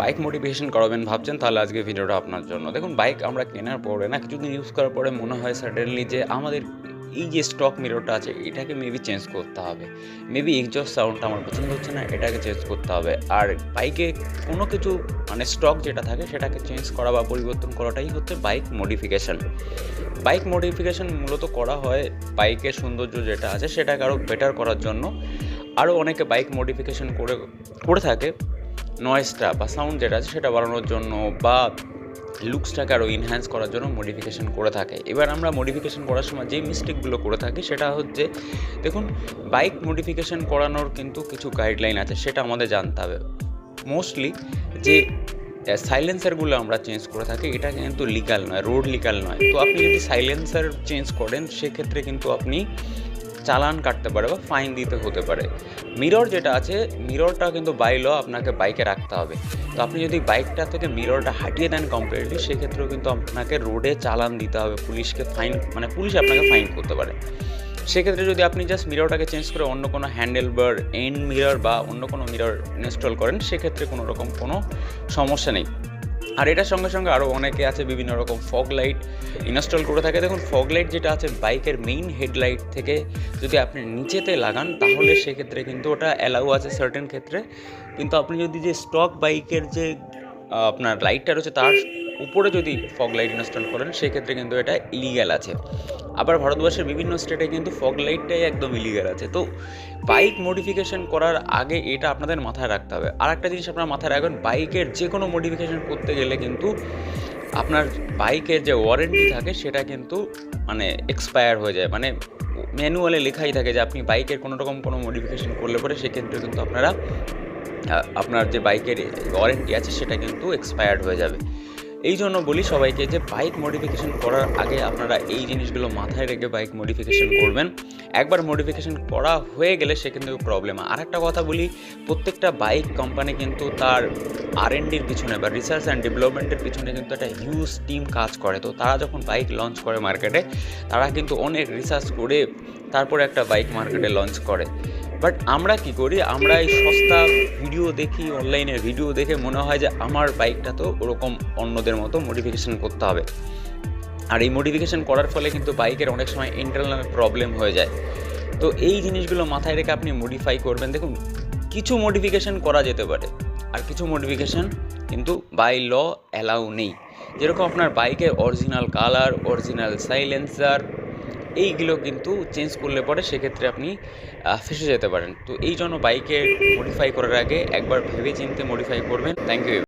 Bike modification করাবেন ভাবছেন, তাহলে আজকে ভিডিওটা আপনার জন্য। দেখুন, বাইক আমরা কেনার পরে না কিছুদিন ইউজ করার পরে মনে হয় সাডেনলি যে আমাদের এই যে স্টক মিররটা আছে এটাকে মেবি চেঞ্জ করতে হবে। মেবি এক্সজস্ট সাউন্ডটা আমার পছন্দ হচ্ছে না, এটাকে চেঞ্জ করতে হবে। আর বাইকে কোনো কিছু মানে স্টক যেটা থাকে সেটাকে চেঞ্জ করা বা পরিবর্তন করাটাই হচ্ছে বাইক মডিফিকেশন। বাইক মডিফিকেশন মূলত করা হয় বাইকের সৌন্দর্য যেটা আছে সেটাকে আরও বেটার করার জন্য। আরও অনেকে বাইক মডিফিকেশন করে থাকে নয়েজটা বা সাউন্ড যেটা আছে সেটা বাড়ানোর জন্য বা লুকসটাকে আরও এনহ্যান্স করার জন্য মডিফিকেশন করে থাকে। এবার আমরা মডিফিকেশন করার সময় যেই মিস্টেকগুলো করে থাকি সেটা হচ্ছে, দেখুন, বাইক মডিফিকেশন করানোর কিন্তু কিছু গাইডলাইন আছে, সেটা আমাদের জানতে হবে। মোস্টলি যে সাইলেন্সারগুলো আমরা চেঞ্জ করে থাকি এটা কিন্তু লিগাল নয়, রোড লিগাল নয়। তো আপনি যদি সাইলেন্সার চেঞ্জ করেন সেক্ষেত্রে কিন্তু আপনি চালান কাটতে পারে বা ফাইন দিতে হতে পারে। মিরর যেটা আছে, মিররটা কিন্তু বাই ল আপনাকে বাইকে রাখতে হবে। তো আপনি যদি বাইকটা থেকে মিররটা হাটিয়ে দেন কমপ্লিটলি, সেক্ষেত্রেও কিন্তু আপনাকে রোডে চালান দিতে হবে, পুলিশকে ফাইন, মানে পুলিশ আপনাকে ফাইন করতে পারে। সেক্ষেত্রে যদি আপনি জাস্ট মিররটাকে চেঞ্জ করে অন্য কোনো হ্যান্ডেল বার, এন্ড মিরর বা অন্য কোনো মিরর ইনস্টল করেন, সেক্ষেত্রে কোনো রকম কোনো সমস্যা নেই। আর এটার সঙ্গে সঙ্গে আরও অনেকে আছে বিভিন্ন রকম ফগ লাইট ইনস্টল করে থাকে। দেখুন, ফগ লাইট যেটা আছে বাইকের মেইন হেডলাইট থেকে যদি আপনি নিচেতে লাগান তাহলে সেক্ষেত্রে কিন্তু ওটা অ্যালাউ আছে সার্টেন ক্ষেত্রে। কিন্তু আপনি যদি যে স্টক বাইকের যে আপনার লাইটটা রয়েছে তার উপরে যদি ফগ লাইট ইনস্টল করেন সেক্ষেত্রে কিন্তু এটা ইলিগ্যাল আছে। আবার ভারতবর্ষের বিভিন্ন স্টেটে কিন্তু ফগ লাইটটাই একদম ইলিগ্যাল আছে। তো বাইক মডিফিকেশন করার আগে এটা আপনাদের মাথায় রাখতে হবে। আর একটা জিনিস আপনার মাথায় রাখবেন, বাইকের যে কোনো মডিফিকেশন করতে গেলে কিন্তু আপনার বাইকের যে ওয়ারেন্টি থাকে সেটা কিন্তু মানে এক্সপায়ার হয়ে যায়, মানে ম্যানুয়ালে লেখাই থাকে যে আপনি বাইকের কোনো রকম কোনো মডিফিকেশন করলে পরে সেক্ষেত্রে কিন্তু আপনার যে বাইকের ওয়ারেন্টি আছে সেটা কিন্তু এক্সপায়ার্ড হয়ে যাবে। এই জন্য বলি সবাইকে যে বাইক মডিফিকেশন করার আগে আপনারা এই জিনিসগুলো মাথায় রেখে বাইক মডিফিকেশন করবেন। একবার মডিফিকেশন করা হয়ে গেলে সে কিন্তু প্রবলেম। আর একটা কথা বলি, প্রত্যেকটা বাইক কোম্পানি কিন্তু তার R&Dর পিছনে বা রিসার্চ অ্যান্ড ডেভেলপমেন্টের পিছনে কিন্তু একটা হিউজ টিম কাজ করে। তো তারা যখন বাইক লঞ্চ করে মার্কেটে, তারা কিন্তু অনেক রিসার্চ করে তারপরে একটা বাইক মার্কেটে লঞ্চ করে। বাট আমরা কি করি, আমরা এই সস্তা ভিডিও দেখি, অনলাইনের ভিডিও দেখে মনে হয় যে আমার বাইকটা তো ওরকম অন্যদের মতো মডিফিকেশন করতে হবে। আর এই মডিফিকেশন করার ফলে কিন্তু বাইকের অনেক সময় ইন্টারনাল প্রবলেম হয়ে যায়। তো এই জিনিসগুলো মাথায় রেখে আপনি মডিফাই করবেন। দেখুন, কিছু মডিফিকেশন করা যেতে পারে আর কিছু মডিফিকেশন কিন্তু বাই ল অ্যালাউ নেই। যেরকম আপনার বাইকের অরিজিনাল কালার, অরিজিনাল সাইলেন্সার, এইগুলো কিন্তু চেঞ্জ করলে পরে সেক্ষেত্রে আপনি ফেঁসে যেতে পারেন। তো এই জন্য বাইকে মডিফাই করার আগে একবার ভেবে চিন্তে মডিফাই করবেন। Thank you.